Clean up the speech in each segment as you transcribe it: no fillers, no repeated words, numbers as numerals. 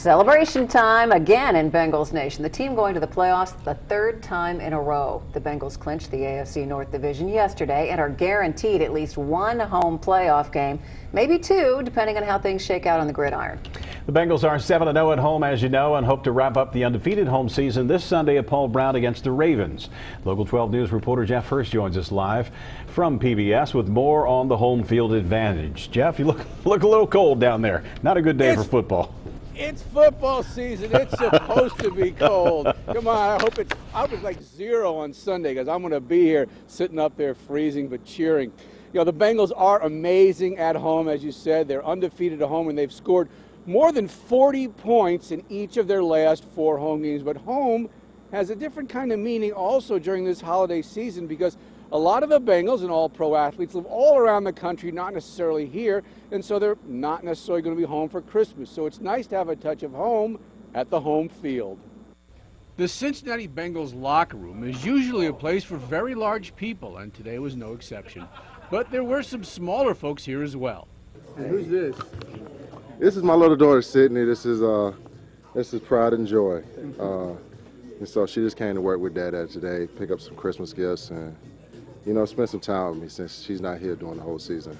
Celebration time again in Bengals Nation. The team going to the playoffs the third time in a row. The Bengals clinched the AFC North division yesterday and are guaranteed at least one home playoff game, maybe two, depending on how things shake out on the gridiron. The Bengals are 7-0 at home, as you know, and hope to wrap up the undefeated home season this Sunday at Paul Brown against the Ravens. Local 12 News reporter Jeff Hirsh joins us live from PBS with more on the home field advantage. Jeff, you look a little cold down there. Not a good day for football. It's football season. It's supposed to be cold. Come on, I hope it's like 0 on Sunday, because I'm going to be here sitting up there freezing but cheering. You know, the Bengals are amazing at home, as you said. They're undefeated at home, and they've scored more than 40 points in each of their last 4 home games. But home has a different kind of meaning also during this holiday season, because a lot of the Bengals and all pro athletes live all around the country, not necessarily here, and so they're not necessarily going to be home for Christmas. So it's nice to have a touch of home at the home field. The Cincinnati Bengals locker room is usually a place for very large people, and today was no exception. But there were some smaller folks here as well. And who's this? This is my little daughter, Sidney. This is Pride and Joy. And so she just came to work with Dad today, pick up some Christmas gifts, and spend some time with me since she's not here during the whole season.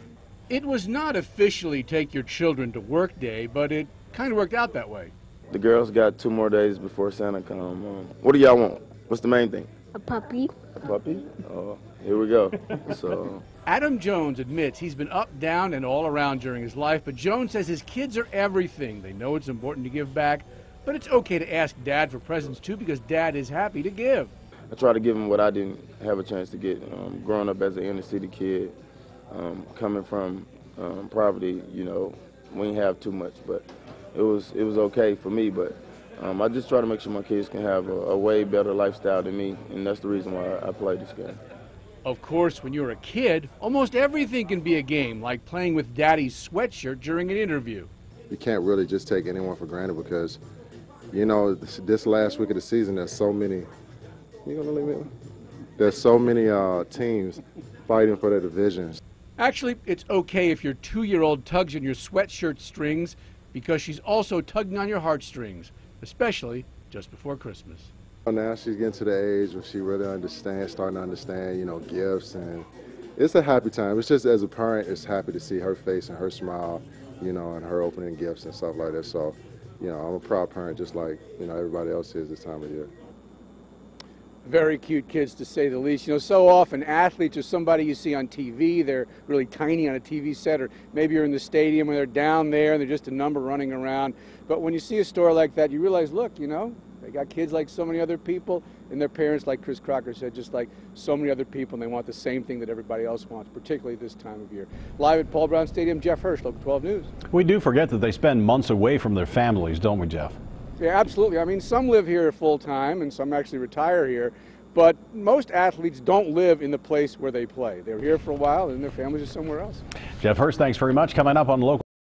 It was not officially take your children to work day, but it kind of worked out that way. The girls got 2 more days before Santa comes. What do y'all want? What's the main thing? A puppy. A puppy? Oh, here we go. So. Adam Jones admits he's been up, down, and all around during his life, but Jones says his kids are everything. They know it's important to give back, but it's okay to ask Dad for presents too, because Dad is happy to give. I try to give him what I didn't have a chance to get. Growing up as an inner city kid, coming from poverty, we didn't have too much, but it was okay for me. But I just try to make sure my kids can have a way better lifestyle than me, and that's the reason why I play this game. Of course, when you're a kid, almost everything can be a game, like playing with Daddy's sweatshirt during an interview. You can't really just take anyone for granted because, this last week of the season, there's so many. You gonna leave me? There's so many teams fighting for their divisions. Actually, it's okay if your 2-year-old tugs on your sweatshirt strings, because she's also tugging on your heartstrings, especially just before Christmas. Now she's getting to the age where she really starting to understand, gifts, and it's a happy time. It's just, as a parent, it's happy to see her face and her smile, and her opening gifts and stuff like that. So, I'm a proud parent, just like, everybody else is this time of year. Very cute kids, to say the least. So often athletes are somebody you see on TV. They're really tiny on a TV set, or maybe you're in the stadium and they're down there and they're just a number running around. But when you see a story like that, you realize, look, they got kids like so many other people, and their parents, like Chris Crocker said, just like so many other people, and they want the same thing that everybody else wants, particularly this time of year. Live at Paul Brown Stadium, Jeff Hirsh, Local 12 News. We do forget that they spend months away from their families, don't we, Jeff? Yeah, absolutely. I mean, some live here full time and some actually retire here, but most athletes don't live in the place where they play. They're here for a while and their families are somewhere else. Jeff Hirsh, thanks very much. Coming up on Local